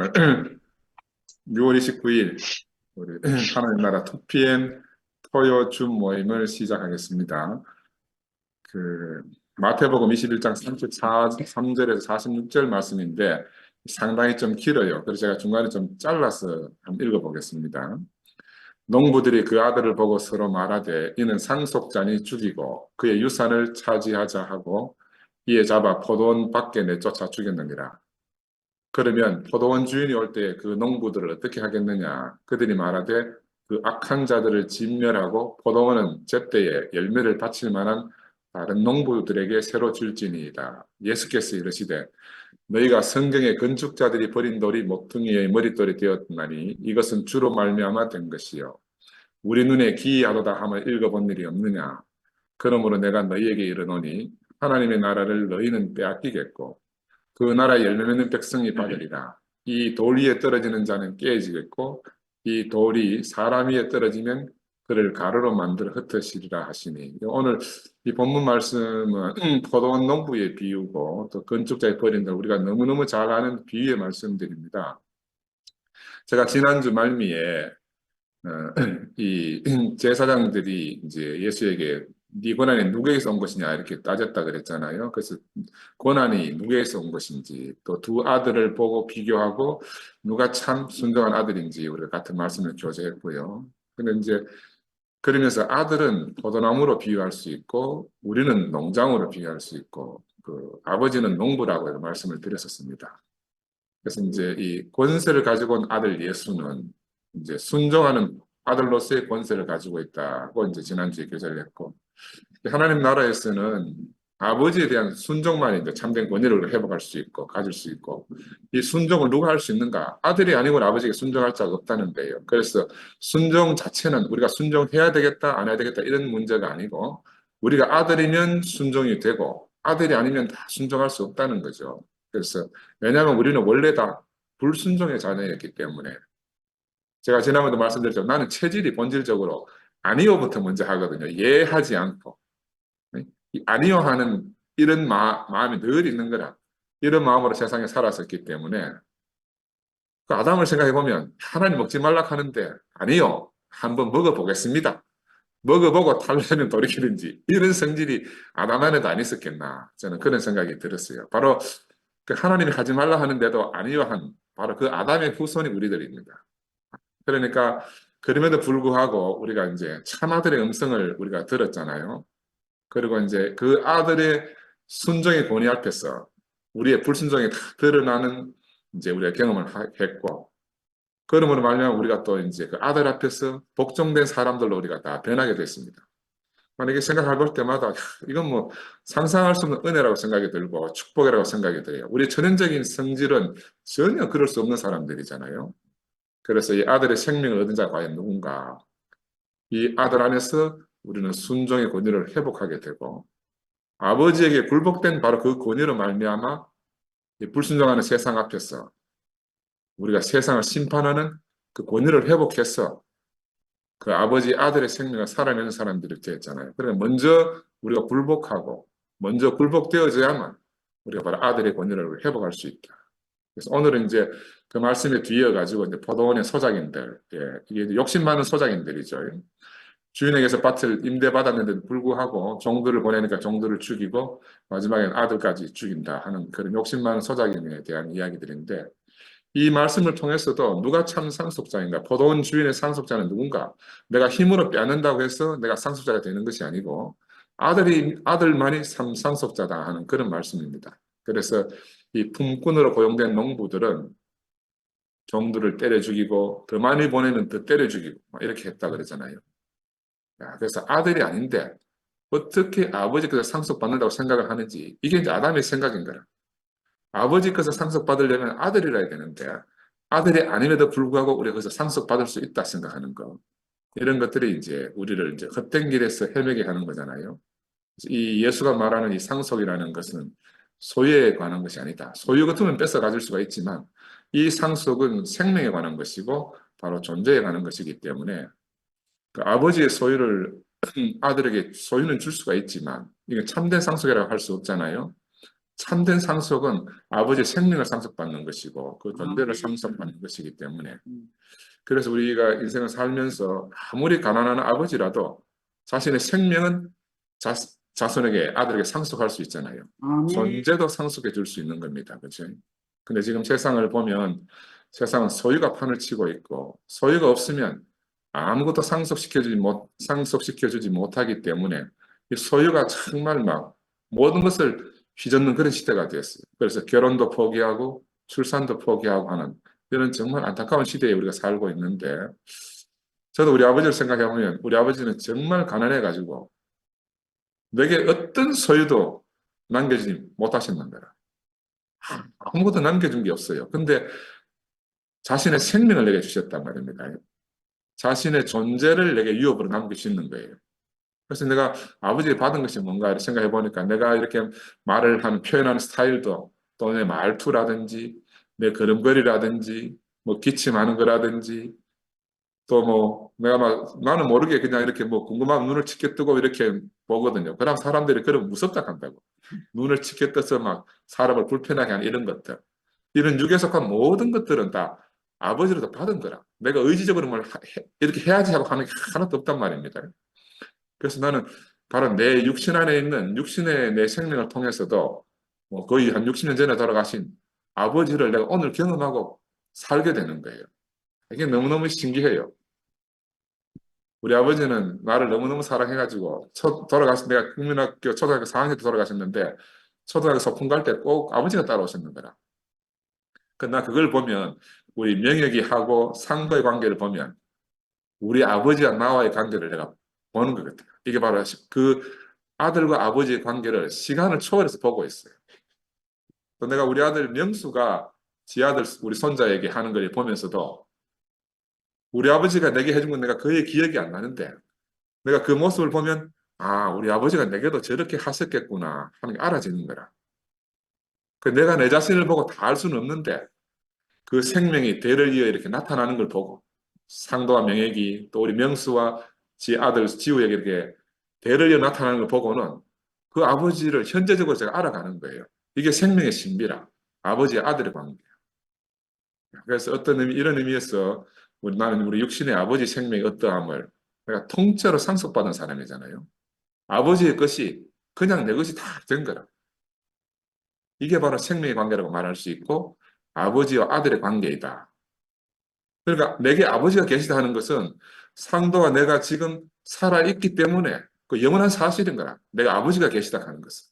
6월 29일 우리 하나님 나라 2PM 토요 줌 모임을 시작하겠습니다. 그 마태복음 21장 33절에서 46절 말씀인데 상당히 좀 길어요. 그래서 제가 중간에 좀 잘라서 한번 읽어보겠습니다. 농부들이 그 아들을 보고 서로 말하되 이는 상속자니 죽이고 그의 유산을 차지하자 하고 이에 잡아 포도원 밖에 내쫓아 죽였느니라. 그러면 포도원 주인이 올 때 그 농부들을 어떻게 하겠느냐? 그들이 말하되 그 악한 자들을 진멸하고 포도원은 제때에 열매를 바칠 만한 다른 농부들에게 새로 줄지니이다. 예수께서 이르시되 너희가 성경의 건축자들이 버린 돌이 모퉁이의 머릿돌이 되었나니 이것은 주로 말미암아 된 것이요 우리 눈에 기이하도다 하며 읽어본 일이 없느냐? 그러므로 내가 너희에게 이르노니 하나님의 나라를 너희는 빼앗기겠고 그 나라의 열매 맺는 백성이 받으리라. 이 돌 위에 떨어지는 자는 깨어지겠고 이 돌이 사람 위에 떨어지면 그를 가루로 만들어 흩으시리라 하시니 오늘 이 본문 말씀은 포도원 농부의 비유고 또 건축자의 버린다 우리가 너무너무 잘 아는 비유의 말씀들입니다. 제가 지난주 말미에 어, 이 제사장들이 이제 예수에게 네 권한이 누구에게서 온 것이냐 이렇게 따졌다 그랬잖아요. 그래서 권한이 누구에게서 온 것인지 또 두 아들을 보고 비교하고 누가 참 순종한 아들인지 우리가 같은 말씀을 교제했고요. 근데 이제 그러면서 아들은 포도나무로 비유할 수 있고 우리는 농장으로 비유할 수 있고 그 아버지는 농부라고 말씀을 드렸었습니다. 그래서 이제 이 권세를 가지고 온 아들 예수는 이제 순종하는 아들로서의 권세를 가지고 있다고 이제 지난주에 교제를 했고, 하나님 나라에서는 아버지에 대한 순종만 이제 참된 권위를 회복할 수 있고, 가질 수 있고, 이 순종을 누가 할 수 있는가? 아들이 아니고는 아버지에게 순종할 자가 없다는 거예요. 그래서 순종 자체는 우리가 순종해야 되겠다, 안 해야 되겠다, 이런 문제가 아니고, 우리가 아들이면 순종이 되고, 아들이 아니면 다 순종할 수 없다는 거죠. 그래서, 왜냐하면 우리는 원래 다 불순종의 자녀였기 때문에, 제가 지난번에도 말씀드렸죠. 나는 체질이 본질적으로 아니요부터 먼저 하거든요. 예 하지 않고. 이 아니요 하는 이런 마음이 늘 있는 거라. 이런 마음으로 세상에 살았었기 때문에 그 아담을 생각해 보면 하나님 먹지 말라 하는데 아니요. 한번 먹어보겠습니다. 먹어보고 탈려면 돌이키든지 이런 성질이 아담 안에도 안 있었겠나. 저는 그런 생각이 들었어요. 바로 그 하나님이 하지 말라 하는데도 아니요 한 바로 그 아담의 후손이 우리들입니다. 그러니까 그럼에도 불구하고 우리가 이제 참아들의 음성을 우리가 들었잖아요. 그리고 이제 그 아들의 순종의 권위 앞에서 우리의 불순종이 다 드러나는 이제 우리가 경험을 했고, 그러므로 말미암아 우리가 또 이제 그 아들 앞에서 복종된 사람들로 우리가 다 변하게 됐습니다. 만약에 생각해 볼 때마다 이건 뭐 상상할 수 없는 은혜라고 생각이 들고 축복이라고 생각이 들어요. 우리 전형적인 성질은 전혀 그럴 수 없는 사람들이잖아요. 그래서 이 아들의 생명을 얻은 자가 과연 누군가? 이 아들 안에서 우리는 순종의 권위를 회복하게 되고 아버지에게 굴복된 바로 그 권위로 말미암아 불순종하는 세상 앞에서 우리가 세상을 심판하는 그 권위를 회복해서 그 아버지 아들의 생명을 살아내는 사람들이 되었잖아요. 그러니까 먼저 우리가 굴복하고 먼저 굴복되어져야만 우리가 바로 아들의 권위를 회복할 수 있다. 그래서 오늘은 이제 그 말씀에 뒤이어 가지고 이제 포도원의 소작인들, 예, 이게 욕심 많은 소작인들이죠. 주인에게서 밭을 임대받았는데도 불구하고 종들을 보내니까 종들을 죽이고 마지막엔 아들까지 죽인다 하는 그런 욕심 많은 소작인에 대한 이야기들인데 이 말씀을 통해서도 누가 참 상속자인가? 포도원 주인의 상속자는 누군가? 내가 힘으로 빼앗는다고 해서 내가 상속자가 되는 것이 아니고 아들만이 참 상속자다 하는 그런 말씀입니다. 그래서 이 품꾼으로 고용된 농부들은 종들을 때려 죽이고 더 많이 보내면 더 때려 죽이고 이렇게 했다 그러잖아요. 그래서 아들이 아닌데 어떻게 아버지께서 상속받는다고 생각을 하는지 이게 이제 아담의 생각인 거라. 아버지께서 상속받으려면 아들이라 해야 되는데 아들이 아님에도 불구하고 우리가 그래서 상속받을 수 있다 생각하는 거. 이런 것들이 이제 우리를 이제 헛된 길에서 헤매게 하는 거잖아요. 이 예수가 말하는 이 상속이라는 것은 소유에 관한 것이 아니다. 소유 같으면 뺏어 가질 수가 있지만 이 상속은 생명에 관한 것이고 바로 존재에 관한 것이기 때문에 그 아버지의 소유를 아들에게 소유는 줄 수가 있지만 이게 참된 상속이라고 할 수 없잖아요. 참된 상속은 아버지의 생명을 상속받는 것이고 그 존재를 아멘. 상속받는 것이기 때문에 그래서 우리가 인생을 살면서 아무리 가난한 아버지라도 자신의 생명은 자손에게 아들에게 상속할 수 있잖아요. 아멘. 존재도 상속해 줄 수 있는 겁니다. 그렇죠? 근데 지금 세상을 보면 세상은 소유가 판을 치고 있고 소유가 없으면 아무것도 상속시켜주지 못하기 때문에 이 소유가 정말 막 모든 것을 휘젓는 그런 시대가 됐어요. 그래서 결혼도 포기하고 출산도 포기하고 하는 이런 정말 안타까운 시대에 우리가 살고 있는데 저도 우리 아버지를 생각해 보면 우리 아버지는 정말 가난해가지고 내게 어떤 소유도 남겨주지 못하셨는 거라. 아무것도 남겨준 게 없어요. 근데 자신의 생명을 내게 주셨단 말입니다. 자신의 존재를 내게 유업으로 남겨주시는 거예요. 그래서 내가 아버지가 받은 것이 뭔가 생각해 보니까 내가 이렇게 말을 하는 표현하는 스타일도 또 내 말투라든지 내 걸음걸이라든지 뭐 기침하는 거라든지 또 뭐 내가 막 나는 모르게 그냥 이렇게 뭐 궁금하면 눈을 치켜 뜨고 이렇게 보거든요. 그럼 사람들이 그런 무섭다 한다고. 눈을 치켜 떠서 막 사람을 불편하게 하는 이런 것들. 이런 육에 속한 모든 것들은 다 아버지로부터 받은 거라. 내가 의지적으로 이렇게 해야지 하고 하는 게 하나도 없단 말입니다. 그래서 나는 바로 내 육신 안에 있는 육신의 내 생명을 통해서도 뭐 거의 한 60년 전에 돌아가신 아버지를 내가 오늘 경험하고 살게 되는 거예요. 이게 너무너무 신기해요. 우리 아버지는 나를 너무너무 사랑해가지고 돌아가신 내가 국민학교 초등학교 4학년 때 돌아가셨는데 초등학교 소풍 갈 때 꼭 아버지가 따라오셨는 거라. 나 그걸 보면 우리 명혁이 하고 상도의 관계를 보면 우리 아버지와 나와의 관계를 내가 보는 것 같아요. 이게 바로 그 아들과 아버지의 관계를 시간을 초월해서 보고 있어요. 또 내가 우리 아들 명수가 지 아들 우리 손자에게 하는 걸 보면서도 우리 아버지가 내게 해준 건 내가 거의 기억이 안 나는데 내가 그 모습을 보면 아, 우리 아버지가 내게도 저렇게 하셨겠구나 하는 게 알아지는 거라. 내가 내 자신을 보고 다 알 수는 없는데 그 생명이 대를 이어 이렇게 나타나는 걸 보고 상도와 명예기 또 우리 명수와 지 아들 지우에게 이렇게 대를 이어 나타나는 걸 보고는 그 아버지를 현재적으로 제가 알아가는 거예요. 이게 생명의 신비라. 아버지와 아들의 관계. 그래서 어떤 의미, 이런 의미에서 나는 우리 육신의 아버지 생명의 어떠함을 내가 통째로 상속받은 사람이잖아요. 아버지의 것이 그냥 내 것이 다 된 거라. 이게 바로 생명의 관계라고 말할 수 있고 아버지와 아들의 관계이다. 그러니까 내게 아버지가 계시다 하는 것은 상도와 내가 지금 살아있기 때문에 그 영원한 사실인 거라. 내가 아버지가 계시다 하는 것은.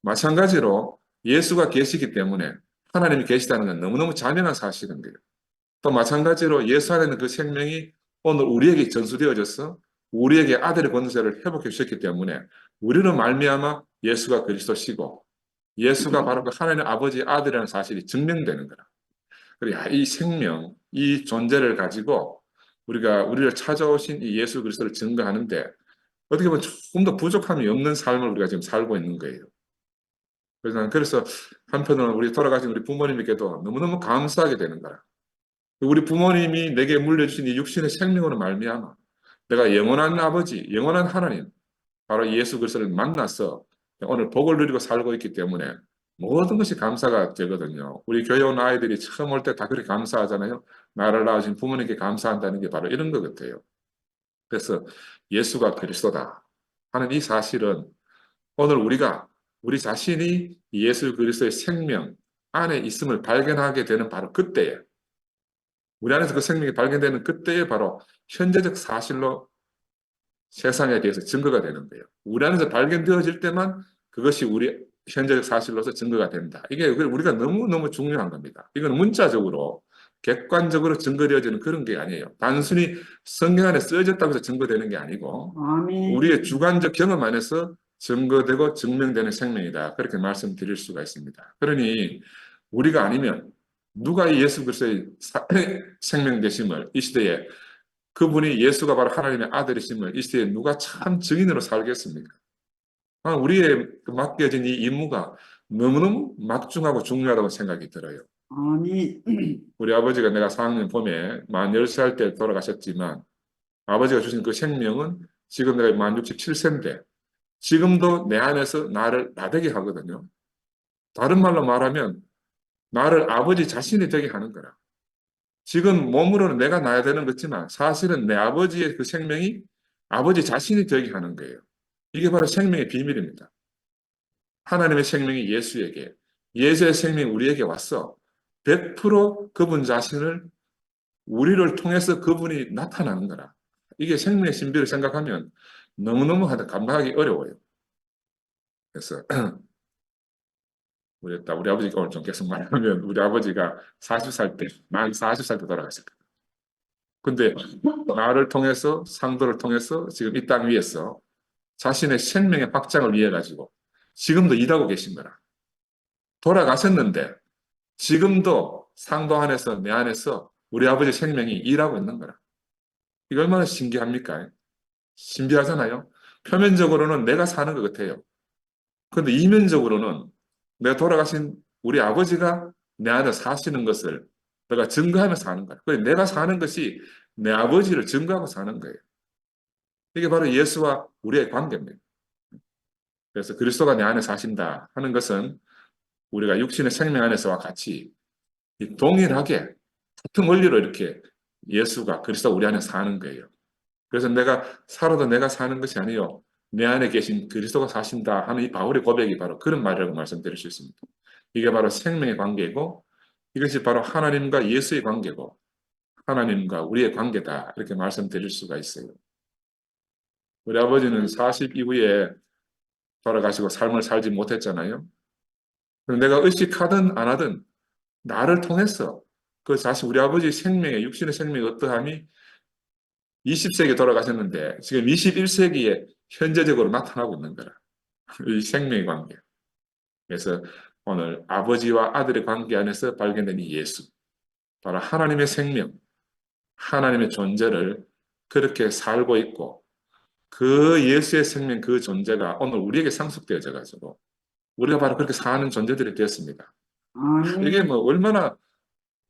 마찬가지로 예수가 계시기 때문에 하나님이 계시다는 건 너무너무 잔인한 사실인 거예요. 또 마찬가지로 예수 안에 있는 그 생명이 오늘 우리에게 전수되어져서 우리에게 아들의 권세를 회복해 주셨기 때문에 우리는 말미암아 예수가 그리스도시고 예수가 바로 그 하나님 아버지의 아들이라는 사실이 증명되는 거라. 그리고 이 생명, 이 존재를 가지고 우리가 우리를 찾아오신 이 예수 그리스도를 증거하는데 어떻게 보면 조금 더 부족함이 없는 삶을 우리가 지금 살고 있는 거예요. 그래서 한편으로는 우리 돌아가신 우리 부모님에게도 너무너무 감사하게 되는 거라. 우리 부모님이 내게 물려주신 이 육신의 생명으로 말미암아 내가 영원한 아버지, 영원한 하나님, 바로 예수 그리스도를 만나서 오늘 복을 누리고 살고 있기 때문에 모든 것이 감사가 되거든요. 우리 교회 온 아이들이 처음 올 때 다 그렇게 감사하잖아요. 나를 낳으신 부모님께 감사한다는 게 바로 이런 것 같아요. 그래서 예수가 그리스도다 하는 이 사실은 오늘 우리 자신이 예수 그리스도의 생명 안에 있음을 발견하게 되는 바로 그때에 우리 안에서 그 생명이 발견되는 그때에 바로 현재적 사실로 세상에 대해서 증거가 되는 거예요. 우리 안에서 발견되어질 때만 그것이 우리 현재적 사실로서 증거가 된다. 이게 우리가 너무너무 중요한 겁니다. 이건 문자적으로 객관적으로 증거되어지는 그런 게 아니에요. 단순히 성경 안에 쓰여졌다고 해서 증거되는 게 아니고 아멘. 우리의 주관적 경험 안에서 증거되고 증명되는 생명이다. 그렇게 말씀드릴 수가 있습니다. 그러니 우리가 아니면 누가 이 예수 그리스도의 생명 되심을 이 시대에 그분이 예수가 바로 하나님의 아들이심을 이 시대에 누가 참 증인으로 살겠습니까? 우리의 맡겨진 이 임무가 너무너무 막중하고 중요하다고 생각이 들어요. 아멘. 우리 아버지가 내가 4학년 봄에 만 10살 때 돌아가셨지만 아버지가 주신 그 생명은 지금 내가 만 67세인데 지금도 내 안에서 나를 나되게 하거든요. 다른 말로 말하면 나를 아버지 자신이 되게 하는 거라. 지금 몸으로는 내가 나야 되는 거지만 사실은 내 아버지의 그 생명이 아버지 자신이 되게 하는 거예요. 이게 바로 생명의 비밀입니다. 하나님의 생명이 예수에게, 예수의 생명이 우리에게 왔어. 100% 그분 자신을 우리를 통해서 그분이 나타나는 거라. 이게 생명의 신비를 생각하면 너무너무 감당하기 어려워요. 그래서 우리 아버지가 오늘 좀 계속 말하면 우리 아버지가 40살 때, 만 40살 때 돌아가셨거든요. 근데 나를 통해서, 상도를 통해서 지금 이 땅 위에서 자신의 생명의 확장을 위해 가지고 지금도 일하고 계신 거라. 돌아가셨는데 지금도 상도 안에서 내 안에서 우리 아버지 생명이 일하고 있는 거라. 이거 얼마나 신기합니까? 신비하잖아요. 표면적으로는 내가 사는 것 같아요. 그런데 이면적으로는 내가 돌아가신 우리 아버지가 내 안에 사시는 것을 내가 증거하며 사는 거야. 그래서 내가 사는 것이 내 아버지를 증거하고 사는 거예요. 이게 바로 예수와 우리의 관계입니다. 그래서 그리스도가 내 안에 사신다 하는 것은 우리가 육신의 생명 안에서와 같이 동일하게 같은 원리로 이렇게 예수가 그리스도가 우리 안에 사는 거예요. 그래서 내가 살아도 내가 사는 것이 아니요 내 안에 계신 그리스도가 사신다 하는 이 바울의 고백이 바로 그런 말이라고 말씀드릴 수 있습니다. 이게 바로 생명의 관계고 이것이 바로 하나님과 예수의 관계고 하나님과 우리의 관계다 이렇게 말씀드릴 수가 있어요. 우리 아버지는 40 이후에 돌아가시고 삶을 살지 못했잖아요. 내가 의식하든 안 하든 나를 통해서 그 자신 우리 아버지 생명의 육신의 생명의 어떠함이 20세기에 돌아가셨는데 지금 21세기에 현재적으로 나타나고 있는 거라. 이 생명의 관계. 그래서 오늘 아버지와 아들의 관계 안에서 발견된 이 예수. 바로 하나님의 생명, 하나님의 존재를 그렇게 살고 있고 그 예수의 생명 그 존재가 오늘 우리에게 상속되어져 가지고 우리가 바로 그렇게 사는 존재들이 되었습니다. 이게 뭐 얼마나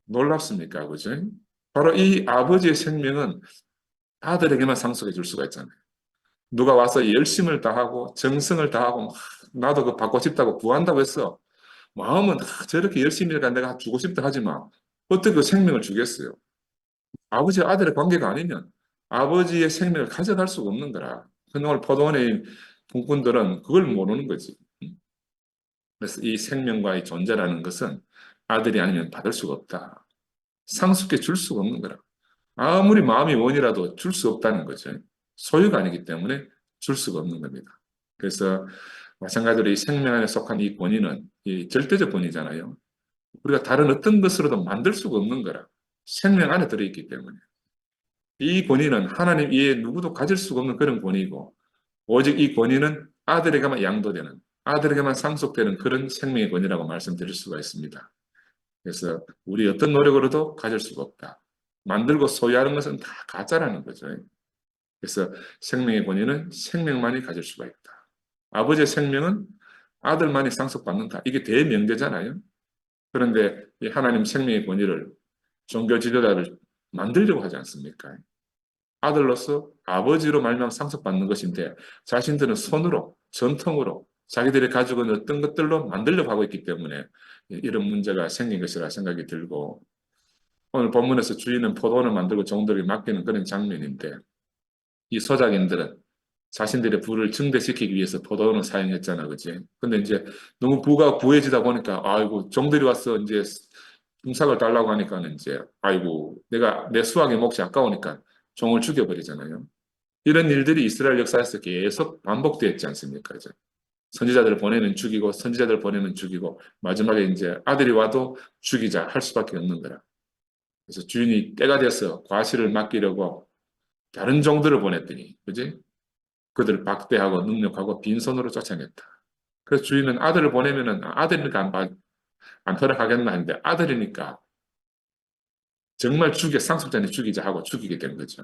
놀랍습니까? 그죠? 바로 이 아버지의 생명은 아들에게만 상속해 줄 수가 있잖아요. 누가 와서 열심을 다하고 정성을 다하고 나도 그 받고 싶다고 구한다고 했어. 마음은 저렇게 열심히 일가 내가 주고 싶다 하지만 어떻게 그 생명을 주겠어요? 아버지와 아들의 관계가 아니면 아버지의 생명을 가져갈 수가 없는 거라. 근데 오늘 포도원의 군꾼들은 그걸 모르는 거지. 그래서 이 생명과의 존재라는 것은 아들이 아니면 받을 수가 없다. 상속해 줄 수가 없는 거라. 아무리 마음이 원이라도 줄 수 없다는 거죠. 소유가 아니기 때문에 줄 수가 없는 겁니다. 그래서 마찬가지로 이 생명 안에 속한 이 권위는 이 절대적 권위잖아요. 우리가 다른 어떤 것으로도 만들 수가 없는 거라. 생명 안에 들어있기 때문에. 이 권위는 하나님 이외에 누구도 가질 수가 없는 그런 권위이고 오직 이 권위는 아들에게만 양도되는 아들에게만 상속되는 그런 생명의 권위라고 말씀드릴 수가 있습니다. 그래서 우리 어떤 노력으로도 가질 수가 없다. 만들고 소유하는 것은 다 가짜라는 거죠. 그래서 생명의 권위는 생명만이 가질 수가 있다. 아버지의 생명은 아들만이 상속받는다. 이게 대명제잖아요. 그런데 이 하나님 생명의 권위를 종교 지도자를 만들려고 하지 않습니까? 아들로서 아버지로 말미암아 상속받는 것인데 자신들은 손으로 전통으로 자기들이 가지고 있는 어떤 것들로 만들려고 하고 있기 때문에 이런 문제가 생긴 것이라 생각이 들고 오늘 본문에서 주인은 포도원을 만들고 종들에게 맡기는 그런 장면인데 이 소작인들은 자신들의 부를 증대시키기 위해서 포도원을 사용했잖아, 그지? 근데 이제 너무 부가 부해지다 보니까 아이고 종들이 와서 이제 품삯을 달라고 하니까는 이제 아이고 내가 내 수확의 몫이 아까우니까 종을 죽여버리잖아요. 이런 일들이 이스라엘 역사에서 계속 반복되었지 않습니까? 이제 선지자들을 보내면 죽이고 선지자들을 보내면 죽이고 마지막에 이제 아들이 와도 죽이자 할 수밖에 없는 거라. 그래서 주인이 때가 돼서 과실을 맡기려고 다른 종들을 보냈더니 그지? 그들을 박대하고 능력하고 빈손으로 쫓아냈다. 그래서 주인은 아들을 보내면은 아들이니까 안 허락하겠나 했는데 아들이니까 정말 상속자니 죽이자 하고 죽이게 된 거죠.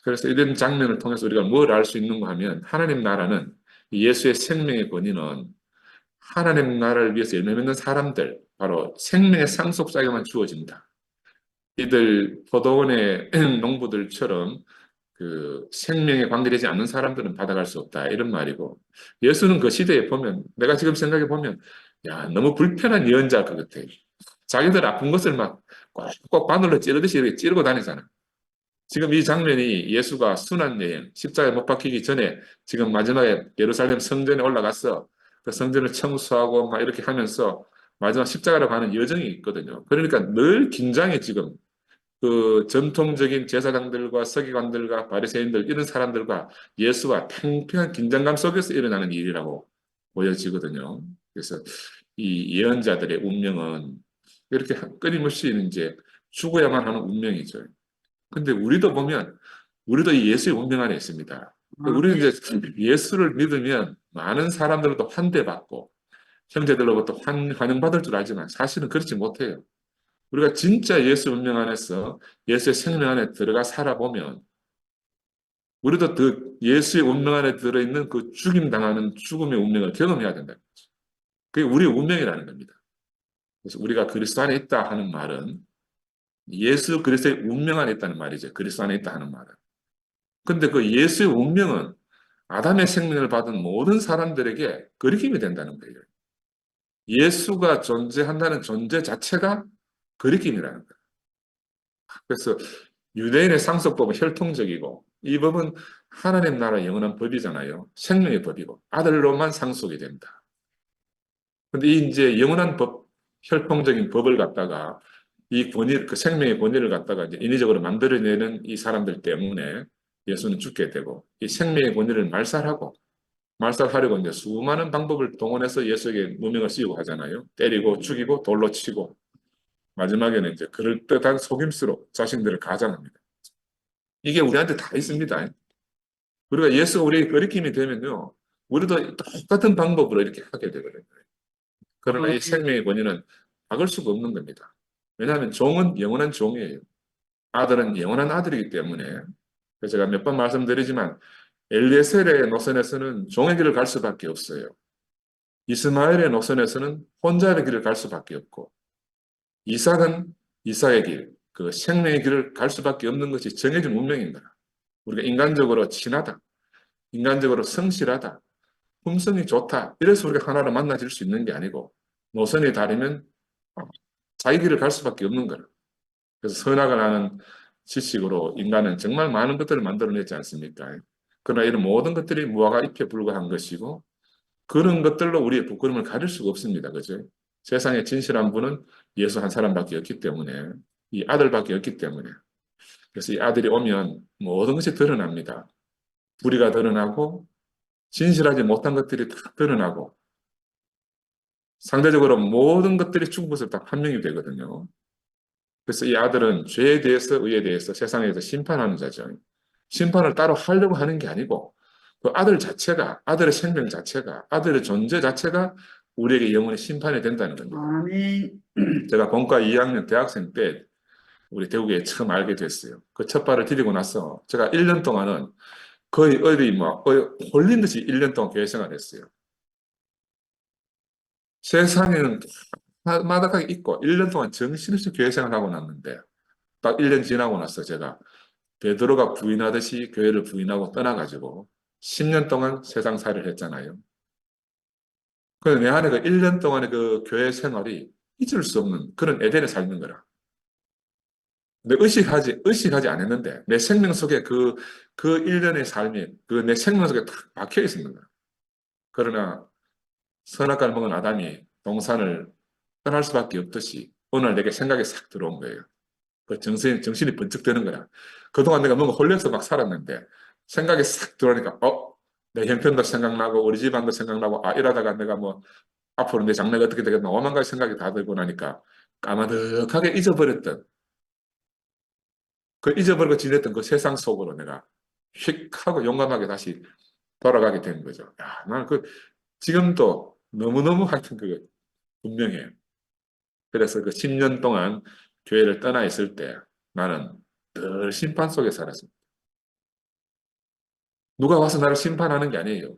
그래서 이런 장면을 통해서 우리가 뭘 알 수 있는가 하면 하나님 나라는 예수의 생명의 권위는 하나님 나라를 위해서 열매 맺는 사람들 바로 생명의 상속자에게만 주어진다. 이들 포도원의 농부들처럼 그 생명에 관계되지 않는 사람들은 받아갈 수 없다. 이런 말이고, 예수는 그 시대에 보면, 내가 지금 생각해 보면, 야, 너무 불편한 예언자일 것 같아. 자기들 아픈 것을 막 꽉꽉 바늘로 찌르듯이 이렇게 찌르고 다니잖아. 지금 이 장면이 예수가 순환여행, 십자가에 못 박히기 전에 지금 마지막에 예루살렘 성전에 올라가서 그 성전을 청소하고 막 이렇게 하면서 마지막 십자가로 가는 여정이 있거든요. 그러니까 늘 긴장해 지금. 그 전통적인 제사장들과 서기관들과 바리새인들 이런 사람들과 예수와 팽팽한 긴장감 속에서 일어나는 일이라고 보여지거든요. 그래서 이 예언자들의 운명은 이렇게 끊임없이 이제 죽어야만 하는 운명이죠. 근데 우리도 보면 우리도 이 예수의 운명 안에 있습니다. 우리는 이제 예수를 믿으면 많은 사람들로부터 환대받고 형제들로부터 환영받을 줄 알지만 사실은 그렇지 못해요. 우리가 진짜 예수 운명 안에서 예수의 생명 안에 들어가 살아보면 우리도 그 예수의 운명 안에 들어있는 그 죽임 당하는 죽음의 운명을 경험해야 된다. 그게 우리의 운명이라는 겁니다. 그래서 우리가 그리스도 안에 있다 하는 말은 예수 그리스도의 운명 안에 있다는 말이죠. 그리스도 안에 있다 하는 말은. 근데 그 예수의 운명은 아담의 생명을 받은 모든 사람들에게 거리낌이 된다는 거예요. 예수가 존재한다는 존재 자체가 거리낌이라는 거예요. 그래서 유대인의 상속법은 혈통적이고 이 법은 하나님 나라의 영원한 법이잖아요. 생명의 법이고 아들로만 상속이 된다. 근데 이 이제 영원한 법, 혈통적인 법을 갖다가 이 권위, 그 생명의 권위를 갖다가 이제 인위적으로 만들어내는 이 사람들 때문에 예수는 죽게 되고 이 생명의 권위를 말살하려고 이제 수많은 방법을 동원해서 예수에게 누명을 씌우고 하잖아요. 때리고 죽이고 돌로 치고 마지막에는 이제 그럴듯한 속임수로 자신들을 가장합니다. 이게 우리한테 다 있습니다. 우리가 예수가 우리에게 거리낌이 되면요. 우리도 똑같은 방법으로 이렇게 하게 되거든요. 그러나 이 생명의 권위는 막을 수가 없는 겁니다. 왜냐하면 종은 영원한 종이에요. 아들은 영원한 아들이기 때문에. 그래서 제가 몇 번 말씀드리지만 엘리에셀의 노선에서는 종의 길을 갈 수밖에 없어요. 이스마엘의 노선에서는 혼자의 길을 갈 수밖에 없고 이삭은 이삭의 길, 그 생명의 길을 갈 수밖에 없는 것이 정해진 운명입니다. 우리가 인간적으로 친하다, 인간적으로 성실하다, 품성이 좋다, 이래서 우리가 하나로 만나질 수 있는 게 아니고 노선이 다르면 자기 길을 갈 수밖에 없는 거예요. 그래서 선악을 하는 지식으로 인간은 정말 많은 것들을 만들어내지 않습니까? 그러나 이런 모든 것들이 무화과 잎에 불과한 것이고 그런 것들로 우리의 부끄러움을 가릴 수가 없습니다. 그죠? 세상에 진실한 분은 예수 한 사람밖에 없기 때문에 이 아들밖에 없기 때문에 그래서 이 아들이 오면 모든 것이 드러납니다. 불의가 드러나고 진실하지 못한 것들이 다 드러나고 상대적으로 모든 것들이 죽은 것을 다 판명이 되거든요. 그래서 이 아들은 죄에 대해서 의에 대해서 세상에서 심판하는 자죠. 심판을 따로 하려고 하는 게 아니고 그 아들 자체가 아들의 생명 자체가 아들의 존재 자체가 우리에게 영원히 심판이 된다는 겁니다. 아멘. 제가 본과 2학년 대학생 때 우리 대구에 처음 알게 됐어요. 그 첫 발을 디디고 나서 제가 1년 동안은 거의 어디 뭐 홀린 듯이 1년 동안 교회 생활했어요. 세상에는 마다하게 있고 1년 동안 정신없이 교회 생활하고 났는데 딱 1년 지나고 나서 제가 베드로가 부인하듯이 교회를 부인하고 떠나가지고 10년 동안 세상살이를 했잖아요. 그래서 내 안에 그 1년 동안의 그 교회 생활이 잊을 수 없는 그런 에덴의 삶인 거라. 근데 의식하지 않았는데 내 생명 속에 그 1년의 삶이 그 내 생명 속에 딱 박혀 있는 거야. 그러나 선악과를 먹은 아담이 동산을 떠날 수밖에 없듯이 오늘 내게 생각이 싹 들어온 거예요. 그 정신이 번쩍 드는 거야. 그동안 내가 뭔가 홀려서 막 살았는데 생각이 싹 들어오니까 내 형편도 생각나고 우리 집안도 생각나고 이러다가 내가 뭐 앞으로 내 장래가 어떻게 되겠나 오만 가지 생각이 다 들고 나니까 까마득하게 잊어버렸던 그 잊어버리고 지냈던 그 세상 속으로 내가 휙 하고 용감하게 다시 돌아가게 된 거죠. 야, 나는 지금도 너무너무 하여튼 분명해요. 그래서 그 10년 동안 교회를 떠나 있을 때 나는 늘 심판 속에 살았습니다. 누가 와서 나를 심판하는 게 아니에요.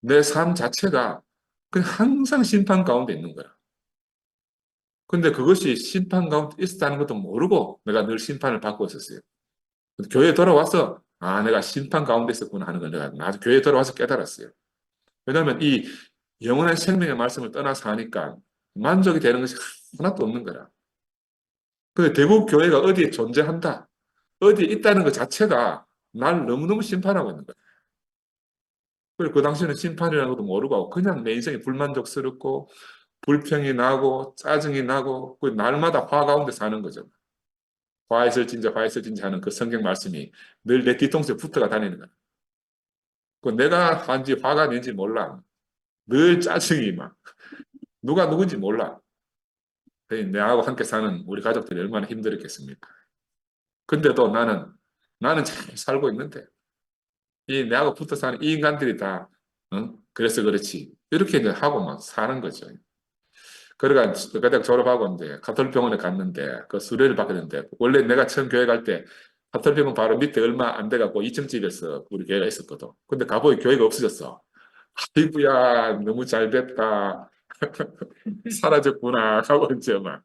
내 삶 자체가 그냥 항상 심판 가운데 있는 거야. 근데 그것이 심판 가운데 있었다는 것도 모르고 내가 늘 심판을 받고 있었어요. 교회에 돌아와서 아, 내가 심판 가운데 있었구나 하는 걸 내가 나중에 교회에 들어와서 깨달았어요. 왜냐하면 이 영원한 생명의 말씀을 떠나서 하니까 만족이 되는 것이 하나도 없는 거라. 근데 대부분 교회가 어디에 존재한다, 어디에 있다는 것 자체가 날 너무너무 심판하고 있는 거야. 그리고 그 당시에는 심판이라는 것도 모르고 그냥 내 인생이 불만족스럽고 불평이 나고 짜증이 나고 그 날마다 화 가운데 사는 거죠. 화 있을진저 하는 그 성경 말씀이 늘 내 뒤통수에 붙어가 다니는 거야. 그 내가 한지 화가 낸지 몰라. 늘 짜증이 막 누가 누군지 몰라. 내하고 함께 사는 우리 가족들이 얼마나 힘들었겠습니까? 근데도 나는 잘 살고 있는데 이 내하고 붙어 사는 이 인간들이 다 그래서 그렇지 이렇게 이제 하고 막 사는 거죠. 그러니까 대학 졸업하고 이제 가톨릭 병원에 갔는데 그 수료를 받게 됐는데 원래 내가 처음 교회 갈 때 가톨릭 병원 바로 밑에 얼마 안 돼갖고 2층 집에서 우리 교회가 있었거든. 근데 가보니 교회가 없어졌어. 아이고야 너무 잘 됐다. 사라졌구나 하고 이제 막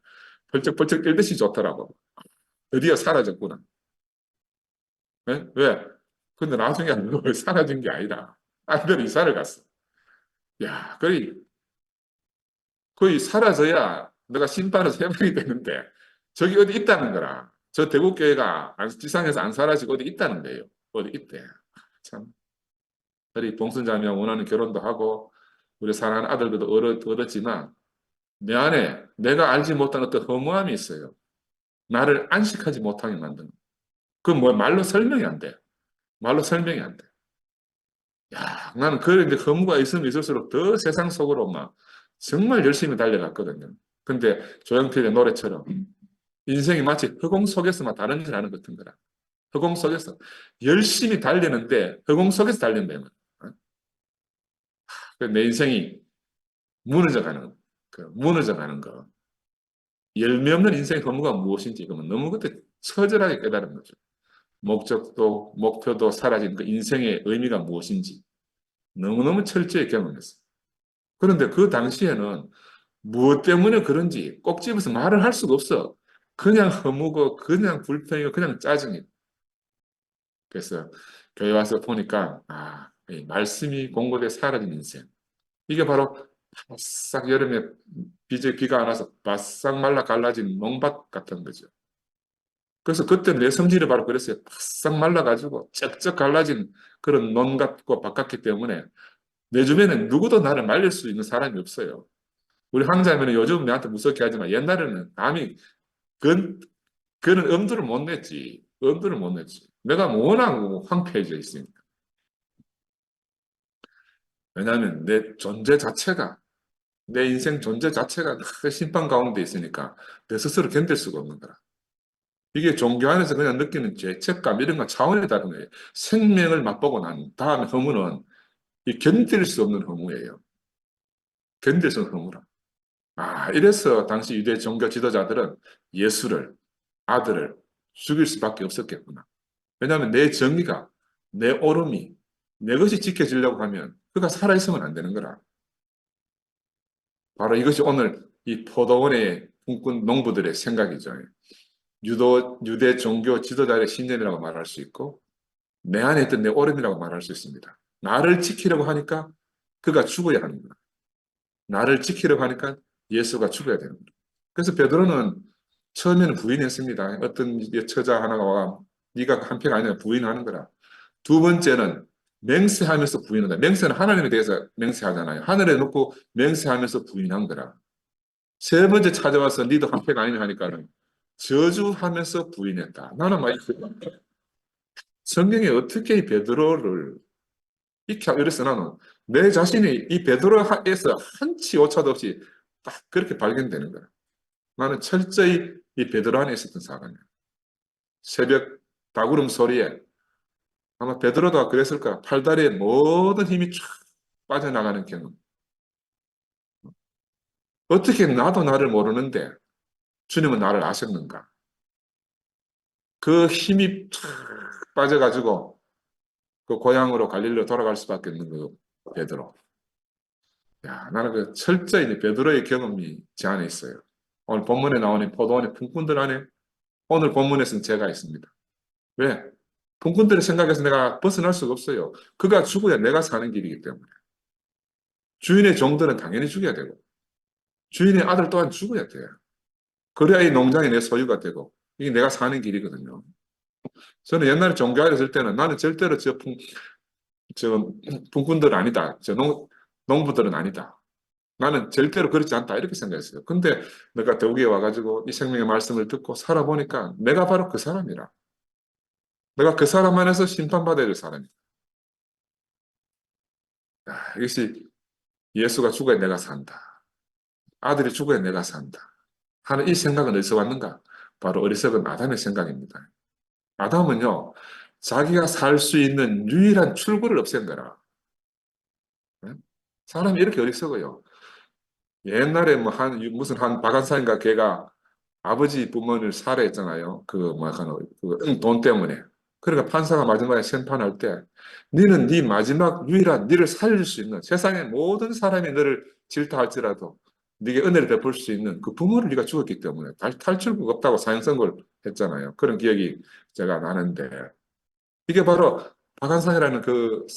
벌쩍벌쩍 뛰듯이 좋더라고. 드디어 사라졌구나. 네? 왜? 근데 나중에 알고 사라진 게 아니라 딴 데로 이사를 갔어. 야, 거의 사라져야 내가 심판에서 해방이 되는데 저기 어디 있다는 거라. 저 대구교회가 지상에서 안 사라지고 어디 있다는 거예요. 어디 있대. 참. 우리 봉순자매와 원하는 결혼도 하고 우리 사랑하는 아들들도 얻었지만 내 안에 내가 알지 못한 어떤 허무함이 있어요. 나를 안식하지 못하게 만드는. 그건 뭐 말로 설명이 안 돼. 말로 설명이 안 돼. 야, 나는 그런 이제 허무가 있으면 있을수록 더 세상 속으로 막 정말 열심히 달려갔거든요. 근데 조용필의 노래처럼 인생이 마치 허공 속에서만 다른 일 하는 것 같은 거라. 허공 속에서 열심히 달리는데 허공 속에서 달린다면 내 인생이 무너져가는 무너져가는 거. 열매 없는 인생의 허무가 무엇인지 그러면 너무 그때 처절하게 깨달은 거죠. 목적도 목표도 사라진 그 인생의 의미가 무엇인지 너무너무 철저히 경험했어요. 그런데 그 당시에는 무엇 때문에 그런지 꼭 집어서 말을 할 수가 없어. 그냥 허무고 그냥 불평이고 그냥 짜증이고. 그래서 교회 와서 보니까 이 말씀이 공급에 사라진 인생. 이게 바로 바싹 여름에 비가 안 와서 바싹 말라 갈라진 농밭 같은 거죠. 그래서 그때 내 성질이 바로 그랬어요. 바싹 말라가지고 쩍쩍 갈라진 그런 논 같고 밭 같기 때문에 내 주변에 누구도 나를 말릴 수 있는 사람이 없어요. 우리 황자매는 요즘 내한테 무섭게 하지만 옛날에는 남이 그, 그는 엄두를 못 냈지. 엄두를 못 냈지. 내가 워낙 황폐해져 있으니까. 왜냐하면 내 존재 자체가, 내 인생 존재 자체가 그 심판 가운데 있으니까 내 스스로 견딜 수가 없는 거라. 이게 종교 안에서 그냥 느끼는 죄책감 이런 건 차원이 다른 거예요. 생명을 맛보고 난 다음에 허무는 이 견딜 수 없는 허무예요. 견딜 수 없는 허무라. 이래서 당시 유대 종교 지도자들은 예수를, 아들을 죽일 수밖에 없었겠구나. 왜냐하면 내 정의가, 내 옳음이, 내 것이 지켜지려고 하면 그가 살아있으면 안 되는 거라. 바로 이것이 오늘 이 포도원의 꿈꾼 농부들의 생각이죠. 유대 종교 지도자의 신념이라고 말할 수 있고, 내 안에 있던 내 옳음이라고 말할 수 있습니다. 나를 지키려고 하니까 그가 죽어야 하는 거야. 나를 지키려고 하니까 예수가 죽어야 되는 거야. 그래서 베드로는 처음에는 부인했습니다. 어떤 처자 하나가 와, 네가 한패가 아니라 부인하는 거라. 두 번째는 맹세하면서 부인한다. 맹세는 하나님에 대해서 맹세하잖아요. 하늘에 놓고 맹세하면서 부인한 거라. 세 번째 찾아와서 니도 한패가 아니냐 하니까는 저주하면서 부인했다. 나는 막 성경에 어떻게 이 베드로를 이래서 나는 내 자신이 이 베드로에서 한치 오차도 없이 딱 그렇게 발견되는 거야. 나는 철저히 이 베드로 안에 있었던 사람이야. 새벽 다구름 소리에 아마 베드로가 그랬을 거야. 팔다리에 모든 힘이 쫙 빠져나가는 경험. 어떻게 나도 나를 모르는데 주님은 나를 아셨는가? 그 힘이 쫙 빠져가지고 그 고향으로 갈릴리로 돌아갈 수밖에 없는 그 베드로. 야, 나는 그 철저히 베드로의 경험이 제 안에 있어요. 오늘 본문에 나오는 포도원의 품꾼들 안에 오늘 본문에서는 제가 있습니다. 왜? 품꾼들의 생각에서 내가 벗어날 수가 없어요. 그가 죽어야 내가 사는 길이기 때문에. 주인의 종들은 당연히 죽여야 되고, 주인의 아들 또한 죽어야 돼요. 그래야 이 농장이 내 소유가 되고, 이게 내가 사는 길이거든요. 저는 옛날에 종교학을 했을 때는 나는 절대로 저 품꾼들은 아니다. 농부들은 아니다. 나는 절대로 그렇지 않다. 이렇게 생각했어요. 근데 내가 대구에 와가지고 이 생명의 말씀을 듣고 살아보니까 내가 바로 그 사람이라. 내가 그 사람 안에서 심판받아야 될 사람이다. 이것이 예수가 죽어야 내가 산다. 아들이 죽어야 내가 산다. 하는 이 생각은 어디서 왔는가? 바로 어리석은 아담의 생각입니다. 아담은요, 자기가 살 수 있는 유일한 출구를 없앤 거라. 네? 사람이 이렇게 어리석어요. 옛날에 무슨 한 박한사인가 걔가 아버지 부모를 살해했잖아요. 돈 때문에. 그러니까 판사가 마지막에 심판할 때, 너는 네 마지막 유일한 너를 살릴 수 있는 세상의 모든 사람이 너를 질타할지라도 네게 은혜를 베풀 수 있는 그 부모를 네가 죽었기 때문에 탈출구가 없다고 사형 선고를 했잖아요. 그런 기억이 제가 나는데 이게 바로 박한상이라는 그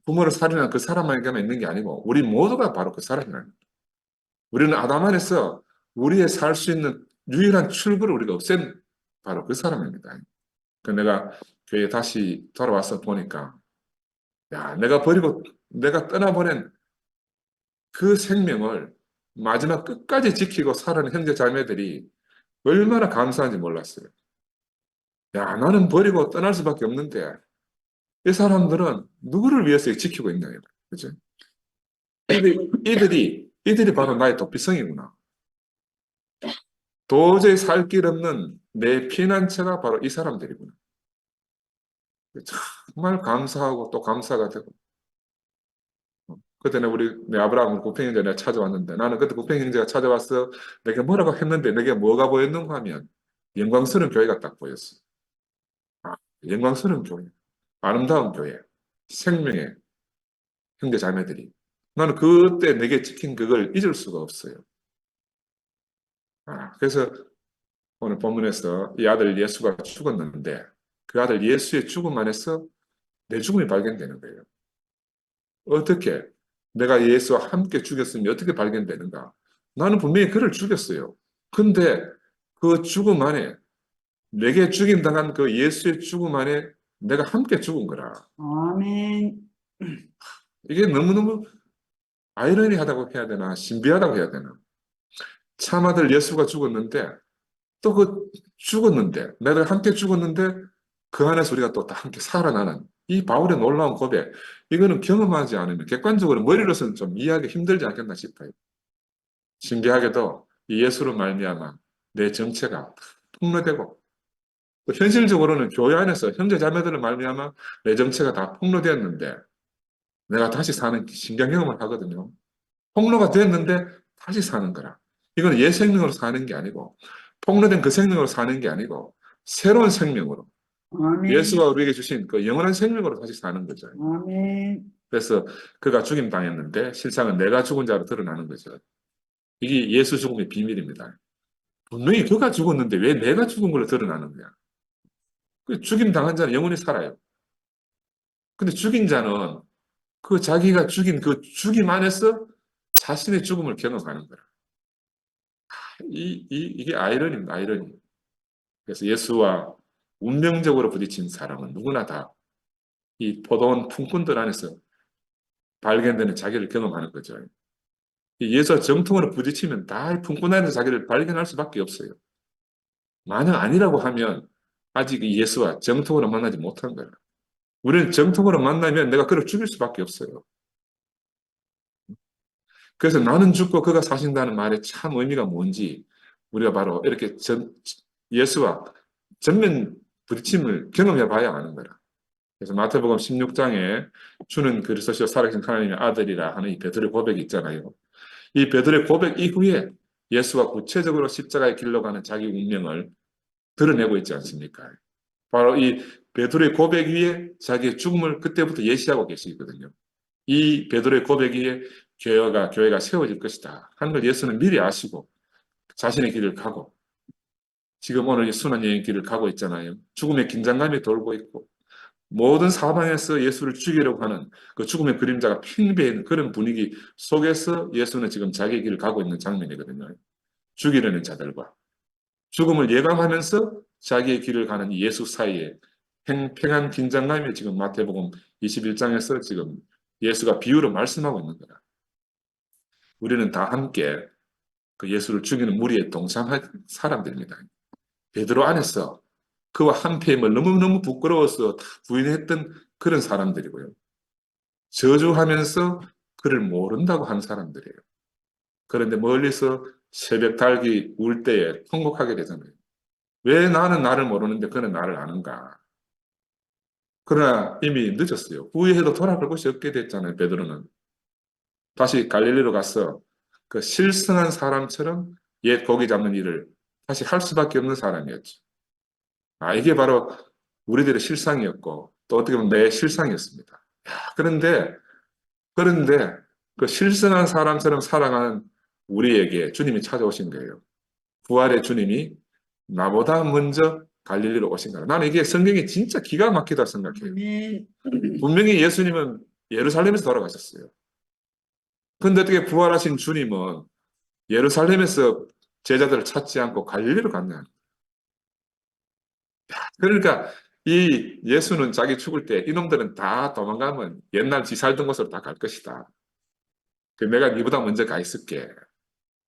부모를 살인한 그 사람에게만 있는 게 아니고 우리 모두가 바로 그 사람이라는 거예요. 우리는 아담 안에서 우리의 살 수 있는 유일한 출구를 우리가 없앤 바로 그 사람입니다. 그 내가 교회에 다시 돌아와서 보니까 야, 내가 떠나보낸 그 생명을 마지막 끝까지 지키고 살아낸 형제 자매들이 얼마나 감사한지 몰랐어요. 야, 나는 버리고 떠날 수밖에 없는데 이 사람들은 누구를 위해서 지키고 있나, 그죠? 이들이 바로 나의 도피성이구나. 도저히 살 길 없는 내 피난처가 바로 이 사람들이구나. 정말 감사하고 또 감사가 되고. 그때는 내 아브라함은 국팽 형제가 내가 찾아왔는데 나는 그때 국팽 형제가 찾아와서 내가 뭐라고 했는데 내게 뭐가 보였는가 하면 영광스러운 교회가 딱 보였어. 아, 영광스러운 교회. 아름다운 교회. 생명의 형제 자매들이. 나는 그때 내게 찍힌 그걸 잊을 수가 없어요. 그래서 오늘 본문에서 이 아들 예수가 죽었는데 그 아들 예수의 죽음 안에서 내 죽음이 발견되는 거예요. 어떻게? 내가 예수와 함께 죽였으면 어떻게 발견되는가? 나는 분명히 그를 죽였어요. 근데 그 죽음 안에, 내게 죽임당한 그 예수의 죽음 안에 내가 함께 죽은 거라. 아멘. 이게 너무너무 아이러니하다고 해야 되나, 신비하다고 해야 되나. 참아들 예수가 죽었는데, 또 죽었는데, 내가 함께 죽었는데, 그 안에서 우리가 또 함께 살아나는 이 바울의 놀라운 고백, 이거는 경험하지 않으면 객관적으로 머리로서는 좀 이해하기 힘들지 않겠나 싶어요. 신기하게도 이 예수로 말미암아 내 정체가 폭로되고 또 현실적으로는 교회 안에서 형제 자매들을 말미암아 내 정체가 다 폭로되었는데 내가 다시 사는 신경 경험을 하거든요. 폭로가 됐는데 다시 사는 거라. 이건 옛 생명으로 사는 게 아니고 폭로된 그 생명으로 사는 게 아니고 새로운 생명으로 아멘. 예수가 우리에게 주신 그 영원한 생명으로 다시 사는 거죠. 아멘. 그래서 그가 죽임 당했는데 실상은 내가 죽은 자로 드러나는 거죠. 이게 예수 죽음의 비밀입니다. 분명히 그가 죽었는데 왜 내가 죽은 걸로 드러나는 거야? 그 죽임 당한 자는 영원히 살아요. 근데 죽인 자는 그 자기가 죽인 그 죽임 안에서 자신의 죽음을 경험하는 거야. 이게 아이러니입니다, 아이러니. 그래서 예수와 운명적으로 부딪힌 사람은 누구나 다 이 포도원 품꾼들 안에서 발견되는 자기를 경험하는 거죠. 예수와 정통으로 부딪히면 다 품꾼 안에서 자기를 발견할 수밖에 없어요. 만약 아니라고 하면 아직 예수와 정통으로 만나지 못한 거예요. 우리는 정통으로 만나면 내가 그를 죽일 수밖에 없어요. 그래서 나는 죽고 그가 사신다는 말의 참 의미가 뭔지 우리가 바로 이렇게 예수와 전면 부딪힘을 경험해 봐야 아는 거라. 그래서 마태복음 16장에 주는 그리스도시요 살아계신 하나님의 아들이라 하는 이 베드로의 고백이 있잖아요. 이 베드로의 고백 이후에 예수가 구체적으로 십자가의 길로 가는 자기 운명을 드러내고 있지 않습니까? 바로 이 베드로의 고백 위에 자기의 죽음을 그때부터 예시하고 계시거든요. 이 베드로의 고백 위에 교회가 세워질 것이다 하는 걸 예수는 미리 아시고 자신의 길을 가고 지금 오늘 이 순환 여행 길을 가고 있잖아요. 죽음의 긴장감이 돌고 있고 모든 사방에서 예수를 죽이려고 하는 그 죽음의 그림자가 팽배한 그런 분위기 속에서 예수는 지금 자기의 길을 가고 있는 장면이거든요. 죽이려는 자들과 죽음을 예감하면서 자기의 길을 가는 이 예수 사이에 팽팽한 긴장감이 지금 마태복음 21장에서 지금 예수가 비유로 말씀하고 있는 거다. 우리는 다 함께 그 예수를 죽이는 무리에 동참할 사람들입니다. 베드로 안에서 그와 한패임을 너무너무 부끄러워서 다 부인했던 그런 사람들이고요. 저주하면서 그를 모른다고 하는 사람들이에요. 그런데 멀리서 새벽 달기 울 때에 통곡하게 되잖아요. 왜 나는 나를 모르는데 그는 나를 아는가? 그러나 이미 늦었어요. 후회해도 돌아볼 곳이 없게 됐잖아요, 베드로는. 다시 갈릴리로 가서 그 실성한 사람처럼 옛 고기 잡는 일을 다시 할 수밖에 없는 사람이었죠. 이게 바로 우리들의 실상이었고, 또 어떻게 보면 내 실상이었습니다. 그런데 그 실성한 사람처럼 살아가는 우리에게 주님이 찾아오신 거예요. 부활의 주님이 나보다 먼저 갈릴리로 오신 거예요. 나는 이게 성경이 진짜 기가 막히다 생각해요. 아멘. 분명히 예수님은 예루살렘에서 돌아가셨어요. 근데 어떻게 부활하신 주님은 예루살렘에서 제자들을 찾지 않고 갈릴리로 갔냐? 그러니까 이 예수는 자기 죽을 때 이놈들은 다 도망가면 옛날 지 살던 곳으로 다 갈 것이다. 내가 니보다 먼저 가 있을게.